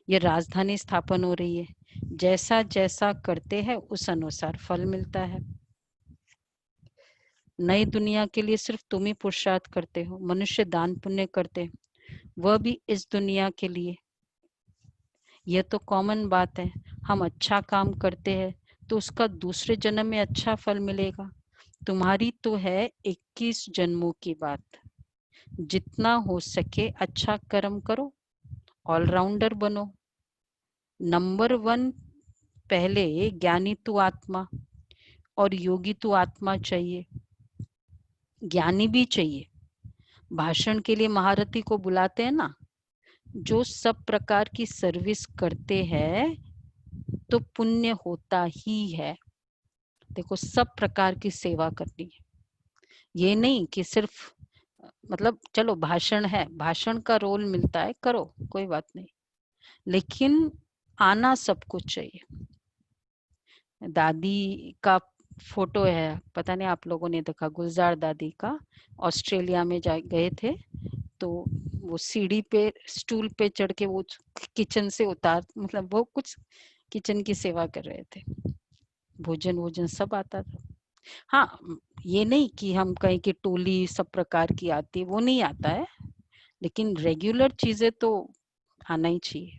ये राजधानी स्थापन हो रही है, जैसा जैसा करते हैं उस अनुसार फल मिलता है। नई दुनिया के लिए सिर्फ तुम ही पुरुषार्थ करते हो, मनुष्य दान पुण्य करते हैं, वह भी इस दुनिया के लिए। यह तो कॉमन बात है, हम अच्छा काम करते हैं तो उसका दूसरे जन्म में अच्छा फल मिलेगा। तुम्हारी तो है 21 जन्मों की बात, जितना हो सके अच्छा कर्म करो, ऑलराउंडर बनो। नंबर 1 पहले ज्ञानी तू आत्मा और योगी तू आत्मा चाहिए, ज्ञानी भी चाहिए। भाषण के लिए महारथी को बुलाते हैं ना, जो सब प्रकार की सर्विस करते हैं तो पुण्य होता ही है। देखो सब प्रकार की सेवा करनी है, ये नहीं कि सिर्फ मतलब चलो भाषण है, भाषण का रोल मिलता है, करो कोई बात नहीं, लेकिन आना सब कुछ चाहिए। दादी का फोटो है, पता नहीं आप लोगों ने देखा, गुलजार दादी का, ऑस्ट्रेलिया में गए थे तो वो सीढ़ी पे स्टूल पे चढ़ के वो किचन से उतार, मतलब वो कुछ किचन की सेवा कर रहे थे, भोजन वोजन सब आता था। हाँ, ये नहीं कि हम कहें कि टोली सब प्रकार की आती, वो नहीं आता है, लेकिन रेगुलर चीजें तो आना ही चाहिए,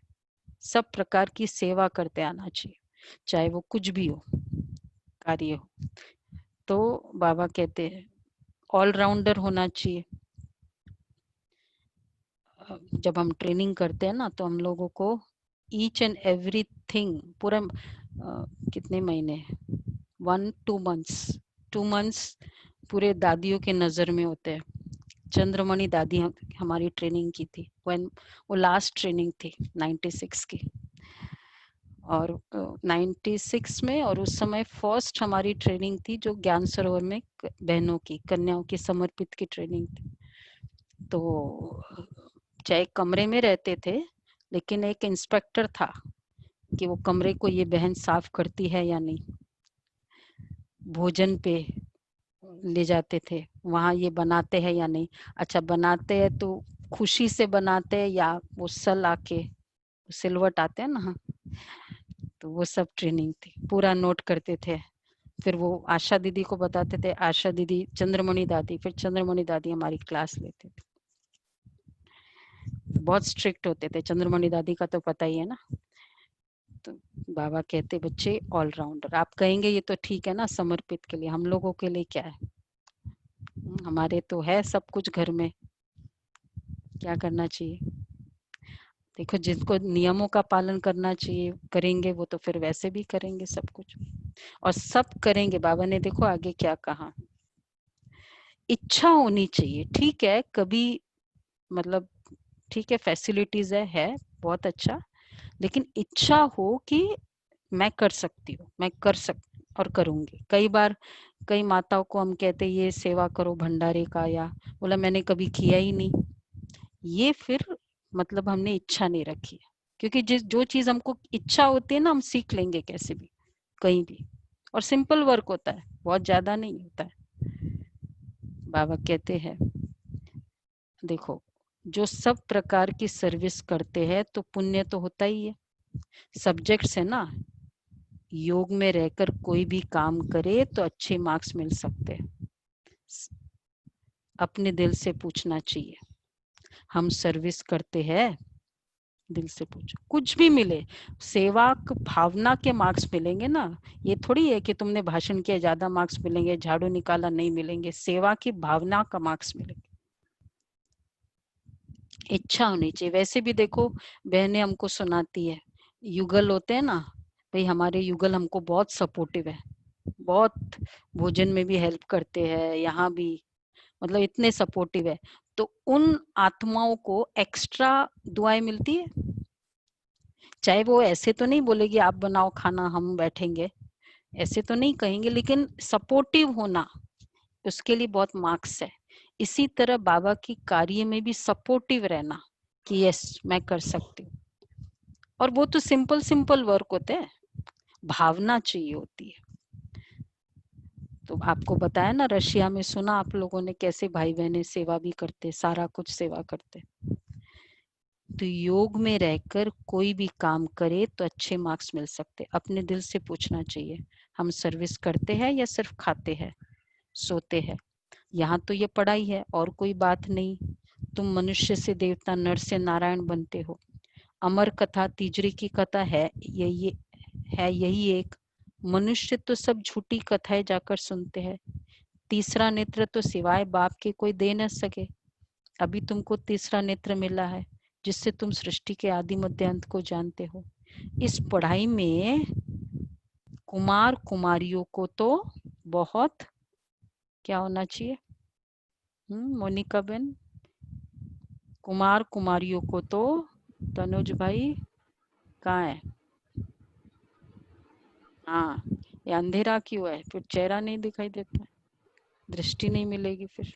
सब प्रकार की सेवा करते आना चाहिए, चाहे वो कुछ भी हो, कार्य हो। तो बाबा कहते हैं ऑलराउंडर होना चाहिए। जब हम ट्रेनिंग करते हैं ना तो हम लोगों को ईच एंड एवरीथिंग पूरा कितने महीने 2 मंथ्स पूरे दादियों के नजर में होते हैं। चंद्रमणि दादी हमारी ट्रेनिंग की थी, वो लास्ट ट्रेनिंग थी 96 की, और 96 में, और उस समय फर्स्ट हमारी ट्रेनिंग थी जो ज्ञान सरोवर में बहनों की, कन्याओं की समर्पित की ट्रेनिंग थी। तो चाहे कमरे में रहते थे, लेकिन एक इंस्पेक्टर था कि वो कमरे को ये बहन साफ करती है या नहीं, भोजन पे ले जाते थे, वहां ये बनाते हैं या नहीं, अच्छा बनाते हैं तो खुशी से बनाते हैं या वो सल आके सिलवट आते हैं ना, तो वो सब ट्रेनिंग थी, पूरा नोट करते थे। फिर वो आशा दीदी को बताते थे, आशा दीदी चंद्रमणि दादी, फिर चंद्रमणि दादी हमारी क्लास लेते थे। बहुत स्ट्रिक्ट होते थे, चंद्रमणि दादी का तो पता ही है ना। तो बाबा कहते बच्चे ऑलराउंडर। आप कहेंगे ये तो ठीक है ना समर्पित के लिए, हम लोगों के लिए क्या है? हमारे तो है सब कुछ घर में, क्या करना चाहिए? देखो जिसको नियमों का पालन करना चाहिए करेंगे, वो तो फिर वैसे भी करेंगे सब कुछ, और सब करेंगे। बाबा ने देखो आगे क्या कहा, इच्छा होनी चाहिए। ठीक है, कभी मतलब ठीक है फैसिलिटीज है बहुत अच्छा, लेकिन इच्छा हो कि मैं कर सकती हूँ, मैं कर और करूंगी। कई बार कई माताओं को हम कहते ये सेवा करो भंडारे का, या बोला मैंने कभी किया ही नहीं, ये फिर मतलब हमने इच्छा नहीं रखी है। क्योंकि जो चीज हमको इच्छा होती है ना, हम सीख लेंगे कैसे भी कहीं भी, और सिंपल वर्क होता है, बहुत ज्यादा नहीं होता है। बाबा कहते हैं देखो जो सब प्रकार की सर्विस करते हैं तो पुण्य तो होता ही है। सब्जेक्ट्स है ना, योग में रहकर कोई भी काम करे तो अच्छे मार्क्स मिल सकते हैं। अपने दिल से पूछना चाहिए, हम सर्विस करते हैं? दिल से पूछो, कुछ भी मिले, सेवा भावना के मार्क्स मिलेंगे ना। ये थोड़ी है कि तुमने भाषण किया ज्यादा मार्क्स मिलेंगे, झाड़ू निकाला नहीं मिलेंगे। सेवा की भावना का मार्क्स मिलेंगे। इच्छा होनी चाहिए। वैसे भी देखो बहनें हमको सुनाती है, युगल होते हैं ना भाई, हमारे युगल हमको बहुत सपोर्टिव है, बहुत भोजन में भी हेल्प करते हैं, यहाँ भी मतलब इतने सपोर्टिव है। तो उन आत्माओं को एक्स्ट्रा दुआएं मिलती है। चाहे वो ऐसे तो नहीं बोलेगी आप बनाओ खाना हम बैठेंगे, ऐसे तो नहीं कहेंगे, लेकिन सपोर्टिव होना उसके लिए बहुत मार्क्स है। इसी तरह बाबा की कार्य में भी सपोर्टिव रहना कि यस मैं कर सकती हूँ। और वो तो सिंपल सिंपल वर्क होते हैं, भावना चाहिए होती है। तो आपको बताया ना, रशिया में सुना आप लोगों ने कैसे भाई बहनें सेवा भी करते, सारा कुछ सेवा करते। तो योग में रहकर कोई भी काम करे तो अच्छे मार्क्स मिल सकते। अपने दिल से पूछना चाहिए, हम सर्विस करते हैं या सिर्फ खाते हैं सोते हैं? यहाँ तो ये पढ़ाई है और कोई बात नहीं। तुम मनुष्य से देवता, नर से नारायण बनते हो। अमर कथा तीजरी की कथा है यही एक। मनुष्य तो सब झूठी कथाएं जाकर सुनते हैं। तीसरा नेत्र तो सिवाय बाप के कोई दे न सके। अभी तुमको तीसरा नेत्र मिला है जिससे तुम सृष्टि के आदि मध्य अंत को जानते हो। इस पढ़ाई में कुमार कुमारियों को तो बहुत क्या होना चाहिए? मोनिका बेन, कुमार कुमारियों को तो, तनुज भाई कहाँ है? हाँ, ये अंधेरा क्यों है? फिर चेहरा नहीं दिखाई देता, दृष्टि नहीं मिलेगी फिर।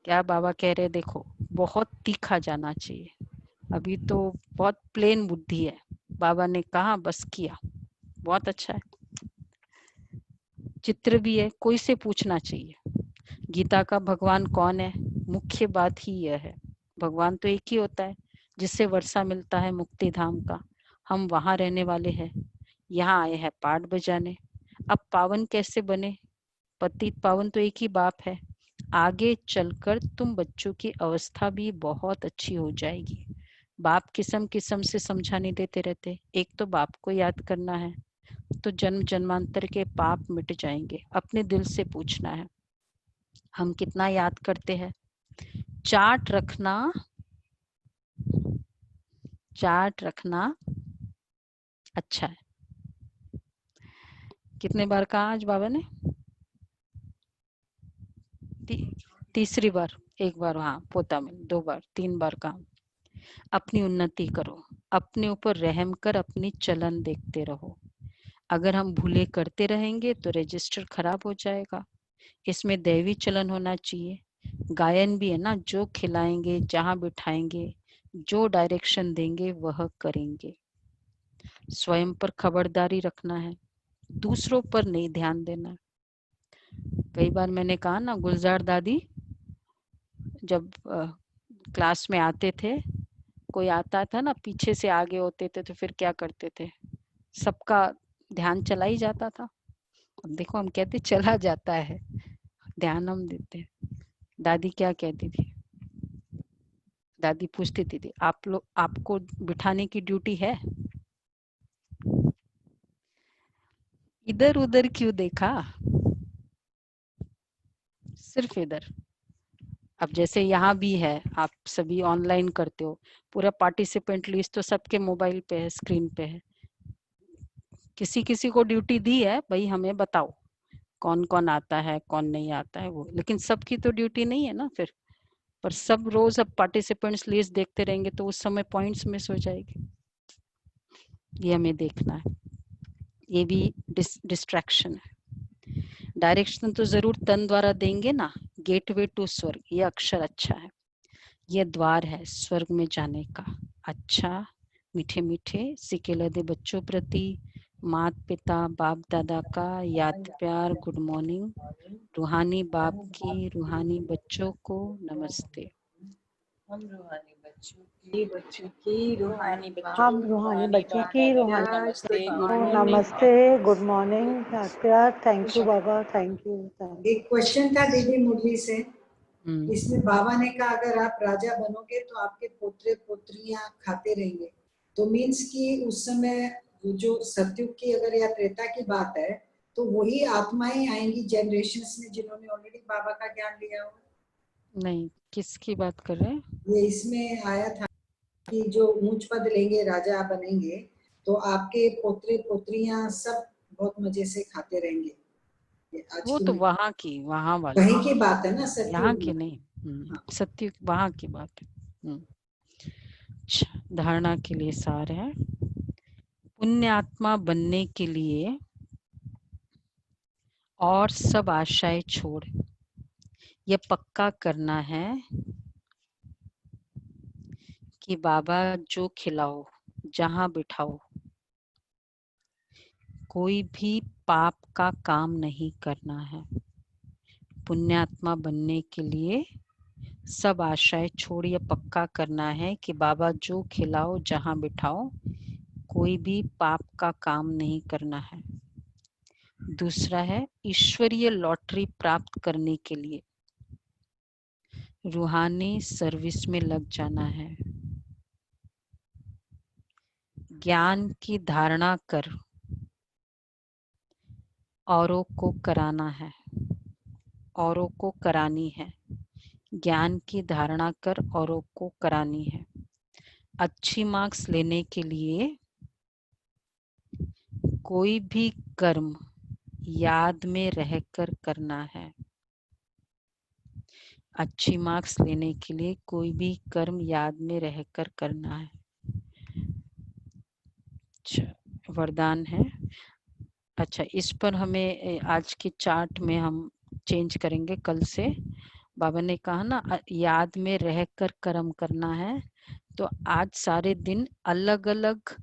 क्या बाबा कह रहे, देखो बहुत तीखा जाना चाहिए। अभी तो बहुत प्लेन बुद्धि है। बाबा ने कहा बस किया, बहुत अच्छा है। चित्र भी है, कोई से पूछना चाहिए गीता का भगवान कौन है। मुख्य बात ही यह है, भगवान तो एक ही होता है जिससे वर्षा मिलता है मुक्ति धाम का। हम वहां रहने वाले हैं, यहाँ आए हैं पाठ बजाने। अब पावन कैसे बने? पतित पावन तो एक ही बाप है। आगे चलकर तुम बच्चों की अवस्था भी बहुत अच्छी हो जाएगी। बाप किस्म किस्म से समझाने देते रहते। एक तो बाप को याद करना है तो जन्म जन्मांतर के पाप मिट जाएंगे। अपने दिल से पूछना है हम कितना याद करते हैं। चार्ट रखना अच्छा है। कितने बार कहा आज बाबा ने? तीसरी बार। एक बार हाँ पोता में, 2 बार 3 बार कहा। अपनी उन्नति करो, अपने ऊपर रहम कर अपनी चलन देखते रहो। अगर हम भूले करते रहेंगे तो रजिस्टर खराब हो जाएगा। इसमें दैवी चलन होना चाहिए। गायन भी है ना, जो खिलाएंगे, जहां बिठाएंगे, जो डायरेक्शन देंगे वह करेंगे। स्वयं पर खबरदारी रखना है, दूसरों पर नहीं ध्यान देना। कई बार मैंने कहा ना, गुलजार दादी जब क्लास में आते थे, कोई आता था ना पीछे से आगे होते थे तो फिर क्या करते थे, सबका ध्यान चला ही जाता था। अब देखो हम कहते चला जाता है, ध्यान हम देते। दादी क्या कहती थी? दादी पूछती थी आप लोग, आपको बिठाने की ड्यूटी है? इधर उधर क्यों देखा, सिर्फ इधर। अब जैसे यहाँ भी है, आप सभी ऑनलाइन करते हो, पूरा पार्टिसिपेंट लिस्ट तो सबके मोबाइल पे है, स्क्रीन पे है। किसी किसी को ड्यूटी दी है भाई, हमें बताओ कौन कौन आता है कौन नहीं आता है वो, लेकिन सबकी तो ड्यूटी नहीं है ना फिर। पर सब रोज अब पार्टिसिपेंट्स लिस्ट देखते रहेंगे तो उस समय पॉइंट्स मिस हो जाएगी, ये हमें देखना है। ये भी डिस्ट्रैक्शन है। डायरेक्शन तो जरूर तन द्वारा देंगे ना। गेटवे टू स्वर्ग, ये अक्षर अच्छा है, ये द्वार है स्वर्ग में जाने का। अच्छा, मीठे मीठे सिकेला दे बच्चों प्रति मात पिता बाप दादा का याद प्यार गुड मॉर्निंग। रूहानी बाप की रूहानी बच्चों को नमस्ते। हम रूहानी बच्चों की रूहानी हम रूहानी बच्चों की रूहानी नमस्ते गुड मॉर्निंग। नमस्ते, गुड मॉर्निंग, प्यार। Thank you Baba, thank you. एक क्वेश्चन था दीदी मुरली से, हम्म, इसमें बाबा ने कहा अगर आप राजा बनोगे तो आपके पोत्रे पोत्रियां खाते रहेंगे, तो मीन्स कि उस समय वो जो सतयुग की अगर या त्रेता की बात है तो वही आत्माएं आएंगी जनरेशंस में जिन्होंने ऑलरेडी बाबा का ज्ञान लिया हो। नहीं, किसकी बात कर रहे हैं? ये इसमें आया था कि जो ऊंच पद लेंगे राजा बनेंगे तो आपके पोत्रे पोत्रियां सब बहुत मजे से खाते रहेंगे। ये आज वो की तो वहां की, वहां वाली, वहीं की बात है ना यहाँ सतयुग की में। नहीं। हाँ। सत्य वहां की बात है। अच्छा, धारणा के लिए सार है। पुण्य आत्मा बनने के लिए और सब आशाएं छोड़ ये पक्का करना है कि बाबा जो खिलाओ जहां बिठाओ कोई भी पाप का काम नहीं करना है। पुण्यात्मा बनने के लिए सब आशाएं छोड़ ये पक्का करना है कि बाबा जो खिलाओ जहां बिठाओ कोई भी पाप का काम नहीं करना है। दूसरा है ईश्वरीय लॉटरी प्राप्त करने के लिए रूहानी सर्विस में लग जाना है। ज्ञान की धारणा कर औरों को कराना है, औरों को करानी है। ज्ञान की धारणा कर औरों को करानी है। अच्छी मार्क्स लेने के लिए कोई भी कर्म याद में रहकर करना है। अच्छी मार्क्स लेने के लिए कोई भी कर्म याद में रहकर करना है। अच्छा, वरदान है। अच्छा, इस पर हमें आज के चार्ट में हम चेंज करेंगे कल से। बाबा ने कहा ना याद में रहकर कर्म करना है, तो आज सारे दिन अलग अलग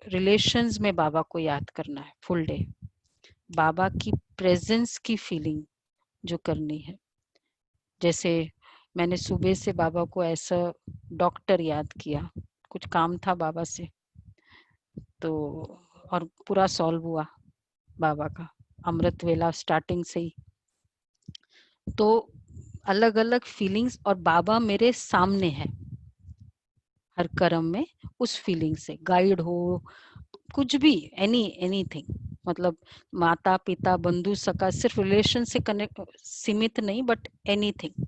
रिलेशंस में बाबा को याद करना है। फुल डे बाबा की प्रेजेंस की फीलिंग जो करनी है। जैसे मैंने सुबह से बाबा को ऐसा डॉक्टर याद किया, कुछ काम था बाबा से तो, और पूरा सॉल्व हुआ बाबा का अमृत वेला स्टार्टिंग से ही। तो अलग अलग फीलिंग्स और बाबा मेरे सामने है हर कर्म में, उस फीलिंग से गाइड हो कुछ भी, एनीथिंग, मतलब माता पिता बंधु सखा, सिर्फ रिलेशन से कनेक्ट सीमित नहीं बट एनीथिंग।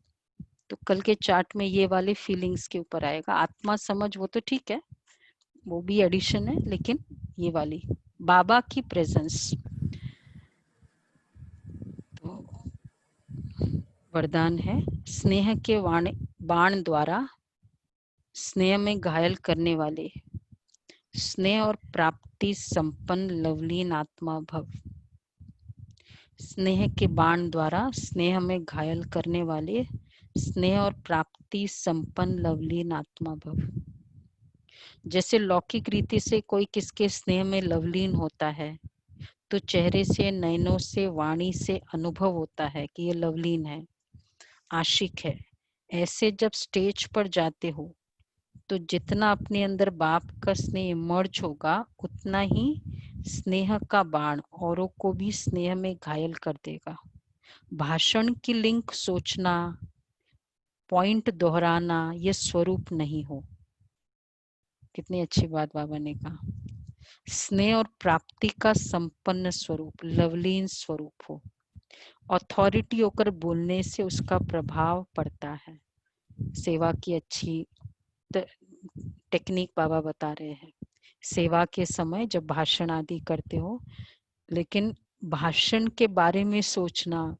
तो कल के चार्ट में ये वाली फीलिंग्स के ऊपर आएगा। आत्मा समझ वो तो ठीक है, वो भी एडिशन है, लेकिन ये वाली बाबा की प्रेजेंस। तो वरदान है स्नेह के बाण द्वारा स्नेह में घायल करने वाले स्नेह और प्राप्ति संपन्न लवलीन आत्मा भव। स्नेह के बाण द्वारा स्नेह में घायल करने वाले स्नेह और प्राप्ति संपन्न लवलीन आत्मा भव। जैसे लौकिक रीति से कोई किसके स्नेह में लवलीन होता है तो चेहरे से, नयनों से, वाणी से अनुभव होता है कि ये लवलीन है, आशिक है। ऐसे जब स्टेज पर जाते हो तो जितना अपने अंदर बाप का स्नेह इमर्ज होगा उतना ही स्नेह का बाण औरों को भी स्नेह में घायल कर देगा। भाषण की लिंक सोचना, पॉइंट दोहराना ये स्वरूप नहीं हो। कितनी अच्छी बात बाबा ने कहा। स्नेह और प्राप्ति का संपन्न स्वरूप, लवलीन स्वरूप हो। अथॉरिटी होकर बोलने से उसका प्रभाव पड़ता है। सेवा की अच्छी टेक्निक बाबा बता रहे हैं। सेवा के समय जब भाषण आदि करते हो, लेकिन भाषण के बारे में सोचना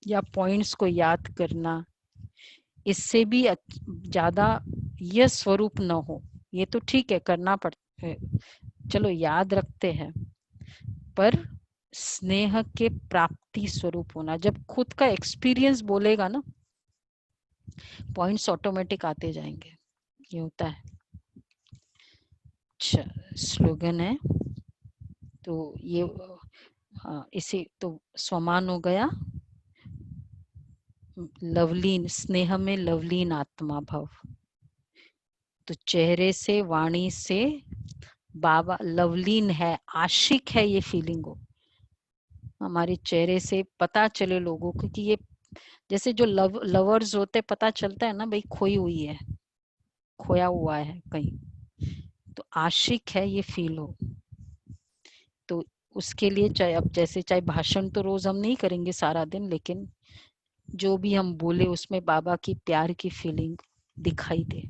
या पॉइंट्स को याद करना, इससे भी ज्यादा यह स्वरूप न हो। ये तो ठीक है, करना पड़ता है, चलो याद रखते हैं, पर स्नेह के प्राप्ति स्वरूप होना। जब खुद का एक्सपीरियंस बोलेगा ना, पॉइंट्स ऑटोमेटिक आते जाएंगे, ये होता है। अच्छा, स्लोगन है तो ये इसी तो स्वमान हो गया। लवलीन, स्नेह में लवलीन आत्मा भव। तो चेहरे से, वाणी से बाबा लवलीन है, आशिक है, ये फीलिंग हो हमारे चेहरे से, पता चले लोगों को कि ये जैसे जो लवर्स होते, पता चलता है ना भाई खोई हुई है, खोया हुआ है कहीं, तो आशिक है ये फील हो। तो उसके लिए चाहे अब जैसे चाहे भाषण तो रोज हम नहीं करेंगे सारा दिन, लेकिन जो भी हम बोले उसमें बाबा की प्यार की फीलिंग दिखाई दे।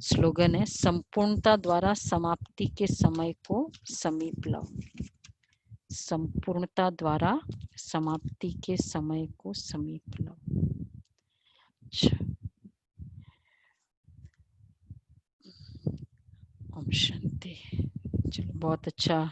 स्लोगन है, संपूर्णता द्वारा समाप्ति के समय को समीप लाओ। संपूर्णता द्वारा समाप्ति के समय को समीप लाओ। अच्छा, ओम शांति। चलो, बहुत अच्छा